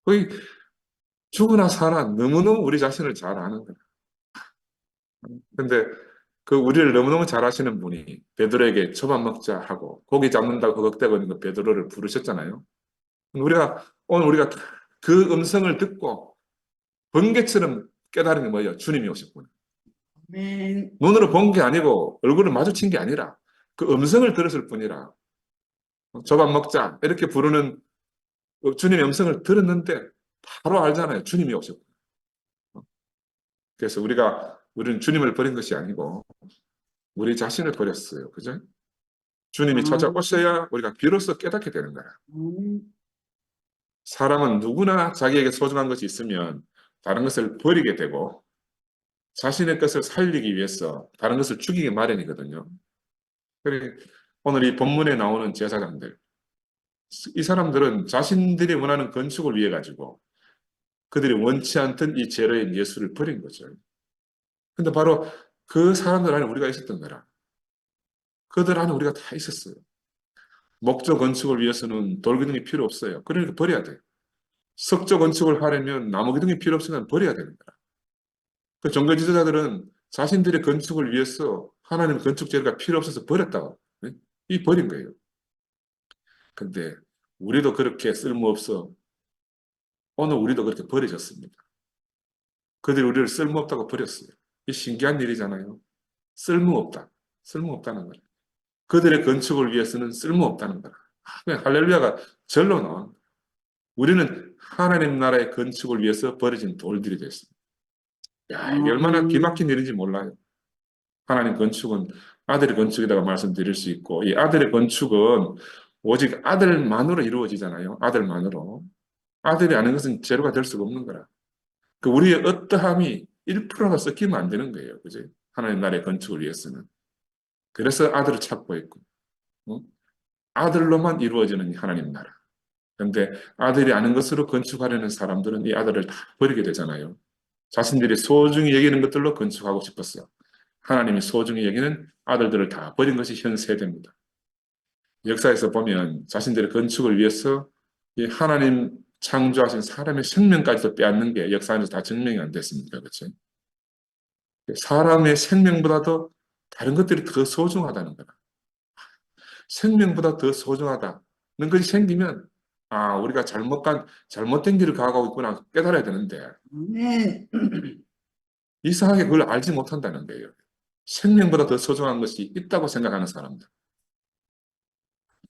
거의 죽으나 사나 너무너무 우리 자신을 잘 아는 거야. 근데 그 우리를 너무너무 잘 아시는 분이 베드로에게 저 밥 먹자 하고 고기 잡는다고 걱대고 있는 그 베드로를 부르셨잖아요. 오늘 우리가 그 음성을 듣고 번개처럼 깨달은 게 뭐예요? 주님이 오셨구나. 아멘. 눈으로 본 게 아니고 얼굴을 마주친 게 아니라 그 음성을 들었을 뿐이라 저 밥 먹자 이렇게 부르는 그 주님의 음성을 들었는데 바로 알잖아요. 주님이 오셨구나. 그래서 우리는 주님을 버린 것이 아니고 우리 자신을 버렸어요. 그죠? 주님이 찾아오셔야 우리가 비로소 깨닫게 되는 거야. 아멘. 사람은 누구나 자기에게 소중한 것이 있으면 다른 것을 버리게 되고 자신의 것을 살리기 위해서 다른 것을 죽이기 마련이거든요. 오늘 이 본문에 나오는 제사장들, 이 사람들은 자신들이 원하는 건축을 위해 가지고 그들이 원치 않던 이 제로인 예수를 버린 거죠. 근데 바로 그 사람들 안에 우리가 있었던 거라. 그들 안에 우리가 다 있었어요. 목조 건축을 위해서는 돌기둥이 필요 없어요. 그러니까 버려야 돼요. 석조 건축을 하려면 나무 기둥이 필요 없으면 버려야 되는 거라. 그 종교 지도자들은 자신들의 건축을 위해서 하나님의 건축 재료가 필요 없어서 버렸다고. 네? 이 버린 거예요. 근데 우리도 그렇게 쓸모없어. 오늘 우리도 그렇게 버려졌습니다. 그들이 우리를 쓸모없다고 버렸어요. 이 신기한 일이잖아요. 쓸모없다. 쓸모없다는 거예요. 그들의 건축을 위해서는 쓸모없다는 거라. 그냥 할렐루야가 절로 나온 거예요. 우리는 하나님 나라의 건축을 위해서 버려진 돌들이 됐습니다. 야, 이게 얼마나 기막힌 일인지 몰라요. 하나님 건축은 아들의 건축이라고 말씀드릴 수 있고, 이 아들의 건축은 오직 아들만으로 이루어지잖아요. 아들만으로. 아들이 아는 것은 재료가 될 수가 없는 거라. 그 우리의 어떠함이 1%가 섞이면 안 되는 거예요. 그죠? 하나님 나라의 건축을 위해서는. 그래서 아들을 찾고 있고, 어? 아들로만 이루어지는 하나님 나라. 그런데 아들이 아는 것으로 건축하려는 사람들은 이 아들을 다 버리게 되잖아요. 자신들이 소중히 여기는 것들로 건축하고 싶었어. 하나님이 소중히 여기는 아들들을 다 버린 것이 현 세대입니다. 역사에서 보면 자신들의 건축을 위해서 이 하나님 창조하신 사람의 생명까지도 빼앗는 게 역사 안에서 다 증명이 안 됐습니까? 그렇죠? 사람의 생명보다도 다른 것들이 더 소중하다는 거다. 생명보다 더 소중하다는 것이 생기면 우리가 잘못된 길을 가고 있구나 깨달아야 되는데 아멘. 이상하게 그걸 알지 못한다는 거예요. 생명보다 더 소중한 것이 있다고 생각하는 사람들.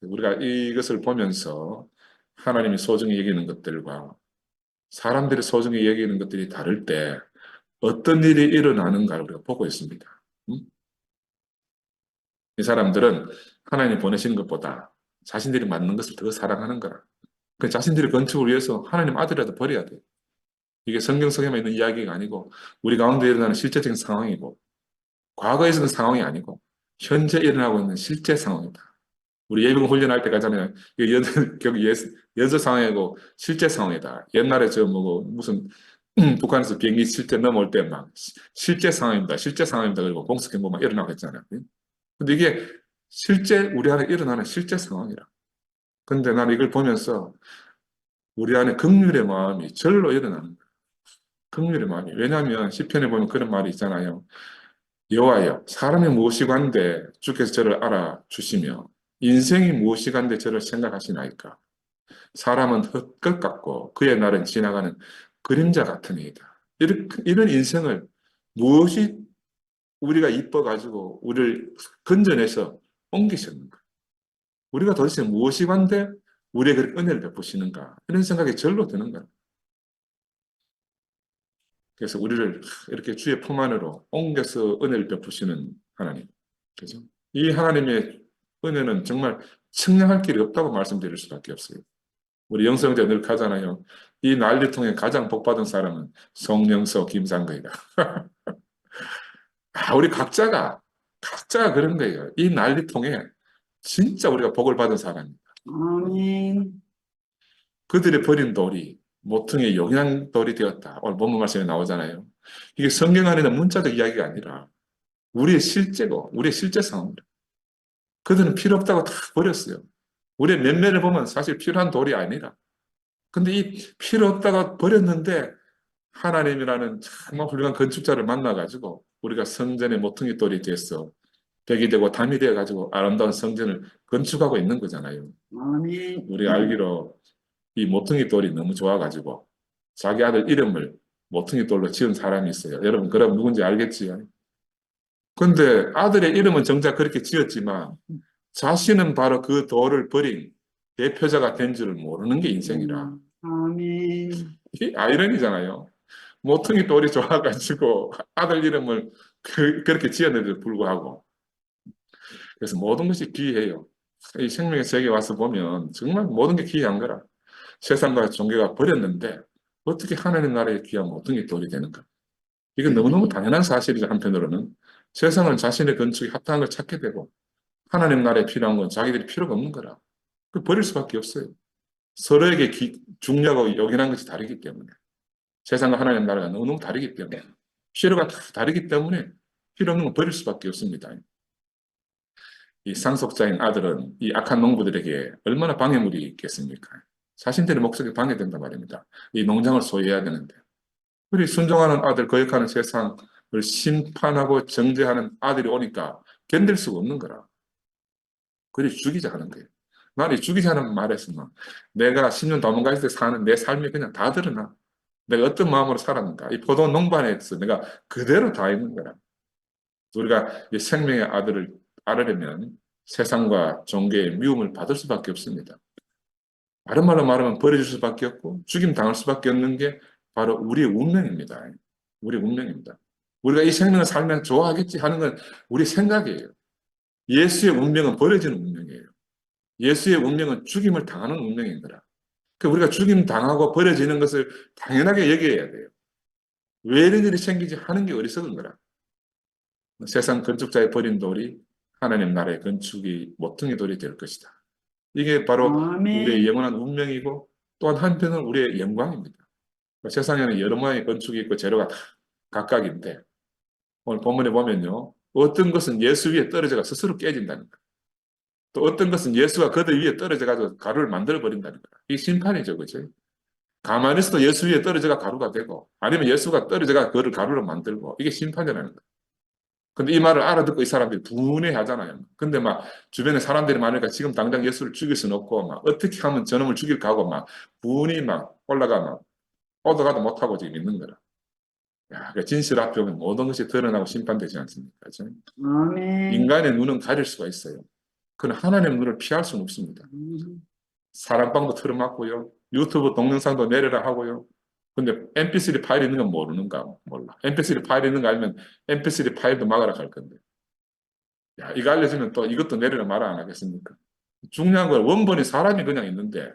우리가 이것을 보면서 하나님이 소중히 여기는 것들과 사람들이 소중히 여기는 것들이 다를 때 어떤 일이 일어나는가를 우리가 보고 있습니다. 이 사람들은 하나님이 보내시는 것보다 자신들이 맞는 것을 더 사랑하는 거라. 그 자신들의 건축을 위해서 하나님 아들이라도 버려야 돼요. 이게 성경 속에만 있는 이야기가 아니고 우리 가운데 일어나는 실제적인 상황이고 과거에 있었던 상황이 아니고 현재 일어나고 있는 실제 상황이다. 우리 예비군 훈련할 때 가잖아요. 이게 연서 상황이고 실제 상황이다. 옛날에 저 뭐 무슨 북한에서 비행기 실제 넘어올 때 막 실제 상황입니다. 실제 상황입니다. 그리고 공습경보 막 일어나고 했잖아요. 근데 이게 실제 우리 안에 일어나는 실제 상황이라. 근데 나는 이걸 보면서 우리 안에 긍휼의 마음이 절로 일어나는 거예요. 긍휼의 마음이. 왜냐하면 시편에 보면 그런 말이 있잖아요. 여호와여, 사람이 무엇이간데 주께서 저를 알아주시며 인생이 무엇이간데 저를 생각하시나이까. 사람은 헛것 같고 그의 날은 지나가는 그림자 같으니이다. 이런 인생을 무엇이 우리가 이뻐가지고 우리를 건져내서 옮기셨는가? 우리가 도대체 무엇이간데 우리에게 은혜를 베푸시는가? 이런 생각이 절로 드는 거야. 그래서 우리를 이렇게 주의 품 안으로 옮겨서 은혜를 베푸시는 하나님. 그죠? 이 하나님의 은혜는 정말 측량할 길이 없다고 말씀드릴 수밖에 없어요. 우리 영성제 늘 하잖아요. 이 난리통에 가장 복받은 사람은 송영서, 김상거이다. 우리 각자가 그런 거예요. 이 난리통에 진짜 우리가 복을 받은 사람입니다. 아멘. 그들의 버린 돌이 모퉁이의 영양돌이 되었다. 오늘 본문 말씀에 나오잖아요. 이게 성경 안에는 문자적 이야기가 아니라 우리의 실제고 우리의 실제 상황입니다. 그들은 필요 없다고 다 버렸어요. 우리의 면면을 보면 사실 필요한 돌이 아니라. 근데 이 필요 없다가 버렸는데 하나님이라는 정말 훌륭한 건축자를 만나가지고 우리가 성전의 모퉁이 돌이 돼서 벽이 되고 담이 되어가지고 아름다운 성전을 건축하고 있는 거잖아요. 아멘. 우리가 알기로 이 모퉁이 돌이 너무 좋아가지고 자기 아들 이름을 모퉁이 돌로 지은 사람이 있어요. 여러분 그럼 누군지 알겠지요? 근데 아들의 이름은 정작 그렇게 지었지만 자신은 바로 그 돌을 버린 대표자가 된 줄을 모르는 게 인생이라. 아멘. 이 아이러니잖아요. 모퉁이 돌이 좋아가지고 아들 이름을 그렇게 지었는데도 불구하고. 그래서 모든 것이 귀해요. 이 생명의 세계에 와서 보면 정말 모든 게 귀한 거라. 세상과 종교가 버렸는데 어떻게 하나님 나라의 귀한 모퉁이 돌이 되는가. 이건 너무너무 당연한 사실이죠. 한편으로는. 세상은 자신의 건축에 합당한 걸 찾게 되고 하나님 나라에 필요한 건 자기들이 필요가 없는 거라. 그 버릴 수밖에 없어요. 서로에게 중요하고 요긴한 것이 다르기 때문에. 세상과 하나님 나라가 너무너무 다르기 때문에. 필요가 다 다르기 때문에 필요 없는 건 버릴 수밖에 없습니다. 이 상속자인 아들은 이 악한 농부들에게 얼마나 방해물이 있겠습니까? 자신들의 목적이 방해된단 말입니다. 이 농장을 소유해야 되는데. 우리 순종하는 아들, 거역하는 세상을 심판하고 정죄하는 아들이 오니까 견딜 수가 없는 거라. 그래 죽이자 하는 거예요. 나는 죽이자는 말에서 막 내가 10년 도망갈 때 사는 내 삶이 그냥 다 드러나. 내가 어떤 마음으로 살았는가. 이 포도 농반에서 내가 그대로 다 있는 거라. 우리가 이 생명의 아들을 알으려면 세상과 종교의 미움을 받을 수밖에 없습니다. 다른 말로 말하면 버려질 수밖에 없고 죽임 당할 수밖에 없는 게 바로 우리의 운명입니다. 우리의 운명입니다. 우리가 이 생명을 살면 좋아하겠지 하는 건 우리 생각이에요. 예수의 운명은 버려지는 운명이에요. 예수의 운명은 죽임을 당하는 운명인 거라. 그러니까 우리가 죽임 당하고 버려지는 것을 당연하게 여겨야 돼요. 왜 이런 일이 생기지 하는 게 어리석은 거라. 세상 건축자의 버린 돌이 하나님 나라의 건축이 모퉁이 돌이 될 것이다. 이게 바로 우리의 아멘. 영원한 운명이고 또한 한편은 우리의 영광입니다. 세상에는 여러 모양의 건축이 있고 재료가 다 각각인데 오늘 본문에 보면요. 어떤 것은 예수 위에 떨어져가 스스로 깨진다는 거예요. 또 어떤 것은 예수가 그들 위에 떨어져가지고 가루를 만들어버린다는 거예요. 이게 심판이죠. 그죠? 가만히 있어도 예수 위에 떨어져가 가루가 되고 아니면 예수가 떨어져가 그를 가루로 만들고 이게 심판이라는 거예요. 근데 이 말을 알아듣고 이 사람들이 분해 하잖아요. 근데 막 주변에 사람들이 많으니까 지금 당장 예수를 죽일 수는 없고 막 어떻게 하면 저놈을 죽일까 하고 막 분이 막 올라가 막 오도가도 못하고 지금 있는 거라. 야, 그 진실 앞에 오면 모든 것이 드러나고 심판되지 않습니까? 그죠? 아멘. 인간의 눈은 가릴 수가 있어요. 그러나 하나님의 눈을 피할 수는 없습니다. 사랑방도 틀어막고요. 유튜브 동영상도 내려라 하고요. 근데 MP3 파일이 있는 건 모르는가? 몰라. MP3 파일이 있는 거 알면 MP3 파일도 막아라 할 건데. 야, 이거 알려주면 또 이것도 내려라 말아 안 하겠습니까? 중요한 건 원본이 사람이 그냥 있는데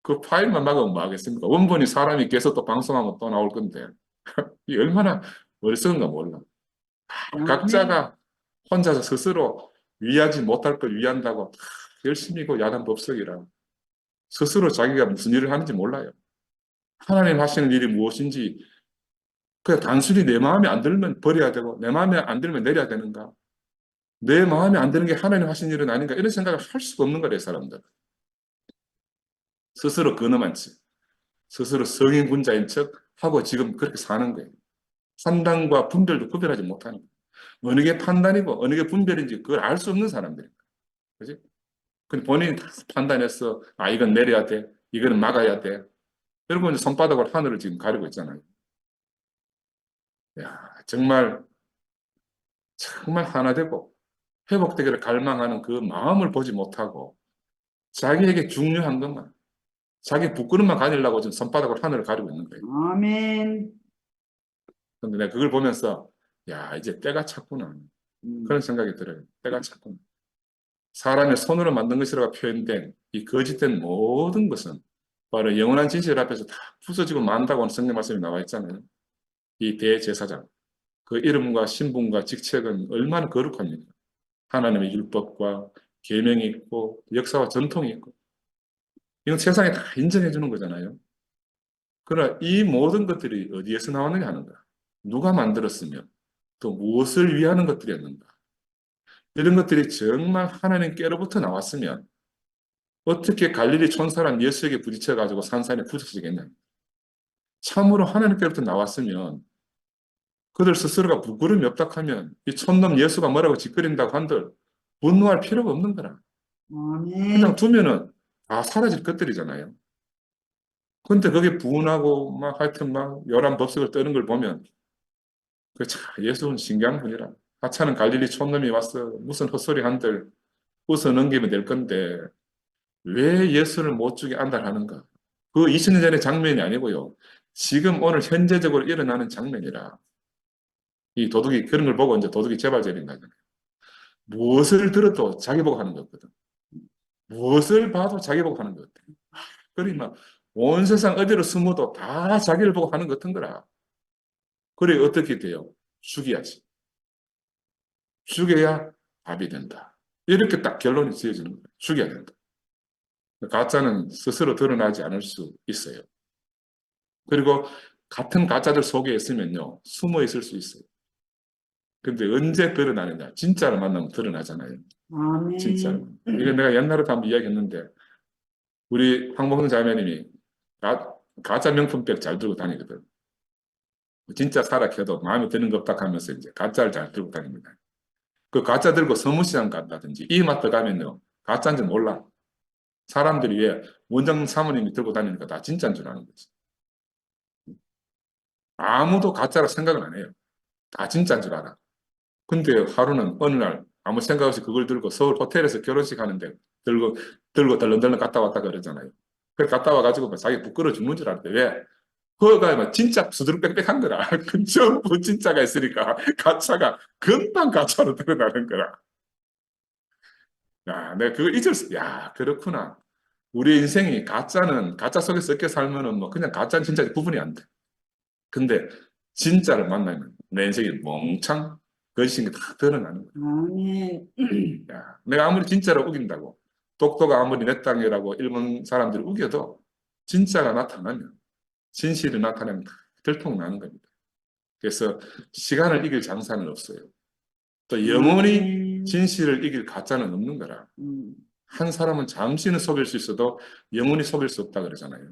그 파일만 막으면 뭐 하겠습니까? 원본이 사람이 계속 또 방송하면 또 나올 건데 이 얼마나 어리석은가 몰라. 아멘. 각자가 혼자서 스스로 위하지 못할 걸 위한다고 다 열심히 고 야단 법석이라 스스로 자기가 무슨 일을 하는지 몰라요. 하나님 하시는 일이 무엇인지 그냥 단순히 내 마음에 안 들면 버려야 되고 내 마음에 안 들면 내려야 되는가? 내 마음에 안 드는 게 하나님 하신 일은 아닌가? 이런 생각을 할 수가 없는 거래, 사람들. 스스로 근엄한 척, 스스로 성인군자인 척 하고 지금 그렇게 사는 거예요. 판단과 분별도 구별하지 못하는 거예요. 어느 게 판단이고 어느 게 분별인지 그걸 알 수 없는 사람들입니다. 그지? 근데 본인이 다 판단해서, 아, 이건 내려야 돼. 이거는 막아야 돼. 그리고 이제 손바닥으로 하늘을 지금 가리고 있잖아요. 야, 정말 하나 되고 회복되기를 갈망하는 그 마음을 보지 못하고 자기에게 중요한 것만, 자기 부끄럼만 가지려고 지금 손바닥으로 하늘을 가리고 있는 거예요. 아멘. 근데 내가 그걸 보면서, 야, 이제 때가 찼구나. 음. 그런 생각이 들어요. 때가 찼구나. 사람의 손으로 만든 것이라고 표현된 이 거짓된 모든 것은 바로 영원한 진실 앞에서 다 부서지고 만다고 하는 성경 말씀이 나와 있잖아요. 이 대제사장. 그 이름과 신분과 직책은 얼마나 거룩합니까? 하나님의 율법과 계명이 있고 역사와 전통이 있고 이건 세상에 다 인정해 주는 거잖아요. 그러나 이 모든 것들이 어디에서 나왔느냐 하는가? 누가 만들었으며 또 무엇을 위하는 것들이었는가? 이런 것들이 정말 하나님께로부터 나왔으면 어떻게 갈릴리 촌사람 예수에게 부딪혀 가지고 산산에 부서지겠냐? 참으로 하나님께로부터 나왔으면 그들 스스로가 부끄러움이 없다 하면 이 촌놈 예수가 뭐라고 짓거린다고 한들 분노할 필요가 없는 거라. 그냥 아멘. 두면은 다 사라질 것들이잖아요. 근데 그게 분하고 막 하여튼 막 열한 법석을 떠는 걸 보면 그 참 예수는 신기한 분이라. 하찮은 갈릴리 촌놈이 와서 무슨 헛소리 한들 웃어 넘기면 될 건데 왜 예수를 못 주게 안달하는가? 그 20년 전의 장면이 아니고요. 지금 오늘 현재적으로 일어나는 장면이라. 이 도둑이 그런 걸 보고 이제 도둑이 재발절인 거잖아요. 무엇을 들어도 자기 보고 하는 거거든. 무엇을 봐도 자기 보고 하는 것 같아. 그러니까 온 세상 어디로 숨어도 다 자기를 보고 하는 것 같은 거라. 그래 어떻게 돼요? 죽여야지. 죽여야 답이 된다. 이렇게 딱 결론이 지어지는 거예요. 죽여야 된다. 가짜는 스스로 드러나지 않을 수 있어요. 그리고 같은 가짜들 속에 있으면요, 숨어 있을 수 있어요. 근데 언제 드러나느냐? 진짜를 만나면 드러나잖아요. 진짜로. 아멘. 이거 내가 옛날에도 한번 이야기했는데, 우리 황봉성 자매님이 가짜 명품백 잘 들고 다니거든. 진짜 사락해도 마음에 드는 것 없다 하면서 이제 가짜를 잘 들고 다닙니다. 그 가짜 들고 서무시장 간다든지 이마트 가면요, 가짜인지 몰라. 사람들이 왜 원장 사모님이 들고 다니니까 다 진짜인 줄 아는 거지. 아무도 가짜라 생각을 안 해요. 다 진짜인 줄 알아. 근데 하루는 어느 날 아무 생각 없이 그걸 들고 서울 호텔에서 결혼식 하는데 들고 덜렁덜렁 갔다 왔다 그러잖아요. 그래 갔다 와가지고 막 자기 부끄러워 죽는 줄 알았대. 왜? 그거가 막 진짜 수두룩빽빽한 거라. 그 전부 진짜가 있으니까 가짜가 금방 가짜로 드러나는 거라. 야, 내가 그걸 잊을 수, 야, 그렇구나. 우리 인생이 가짜는 가짜 속에 섞여 살면은 뭐 그냥 가짜는 진짜 구분이 안 돼. 근데 진짜를 만나면 내 인생이 멍청 거짓인 게 다 드러나는 거야. 아멘. 야, 내가 아무리 진짜로 우긴다고 독도가 아무리 내 땅이라고 일본 사람들이 우겨도 진짜가 나타나면 진실이 나타나면 다 들통나는 겁니다. 그래서 시간을 이길 장사는 없어요. 또 영원히 아멘. 진실을 이길 가짜는 없는 거라. 음. 한 사람은 잠시는 속일 수 있어도 영원히 속일 수 없다 그러잖아요.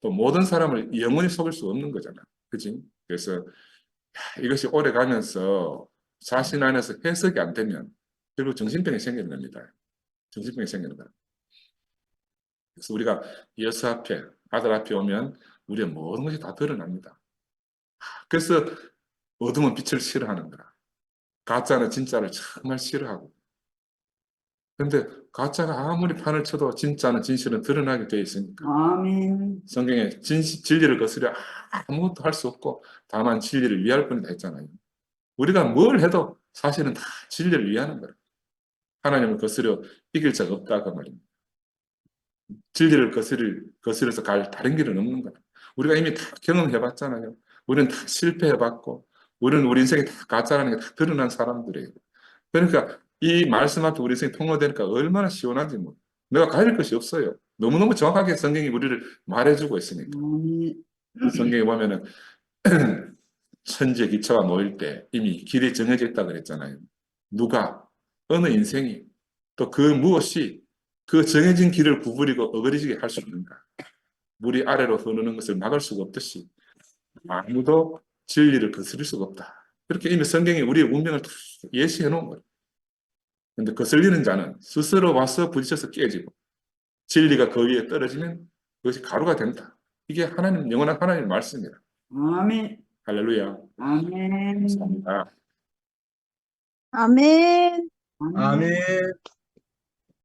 또 모든 사람을 영원히 속일 수 없는 거잖아. 그지? 그래서 이것이 오래 가면서 자신 안에서 해석이 안 되면 결국 정신병이 생기는 겁니다. 정신병이 생기는 거야. 그래서 우리가 예수 앞에, 아들 앞에 오면 우리의 모든 것이 다 드러납니다. 그래서 어둠은 빛을 싫어하는 거라. 가짜는 진짜를 정말 싫어하고. 근데 가짜가 아무리 판을 쳐도 진짜는 진실은 드러나게 되어 있으니까. 아멘. 성경에 진리를 거스려 아무것도 할 수 없고 다만 진리를 위할 뿐이다 했잖아요. 우리가 뭘 해도 사실은 다 진리를 위하는 거예요. 하나님을 거스려 이길 자가 없다 그 말입니다. 진리를 거스려서 갈 다른 길은 없는 거예요. 우리가 이미 다 경험해봤잖아요. 우리는 다 실패해봤고 우리는 우리 인생에 다 가짜라는 게 다 드러난 사람들이에요. 그러니까 이 말씀 앞에 우리 인생이 통로되니까 얼마나 시원한지 뭐. 내가 가릴 것이 없어요. 너무너무 정확하게 성경이 우리를 말해주고 있으니까. 아멘. 성경에 보면은 천지의 기차가 놓일 때 이미 길이 정해져 있다 그랬잖아요. 누가, 어느 인생이, 또 그 무엇이 그 정해진 길을 구부리고 어그러지게 할 수 있는가. 물이 아래로 흐르는 것을 막을 수가 없듯이 아무도 진리를 거스릴 수가 없다. 그렇게 이미 성경이 우리의 운명을 예시해 놓은 거예요. 근데 거슬리는 자는 스스로 와서 부딪혀서 깨지고 진리가 그 위에 떨어지면 그것이 가루가 된다. 이게 하나님, 영원한 하나님의 말씀이다. 아멘. 할렐루야. 아멘. 감사합니다. 아멘. 아멘. 아멘.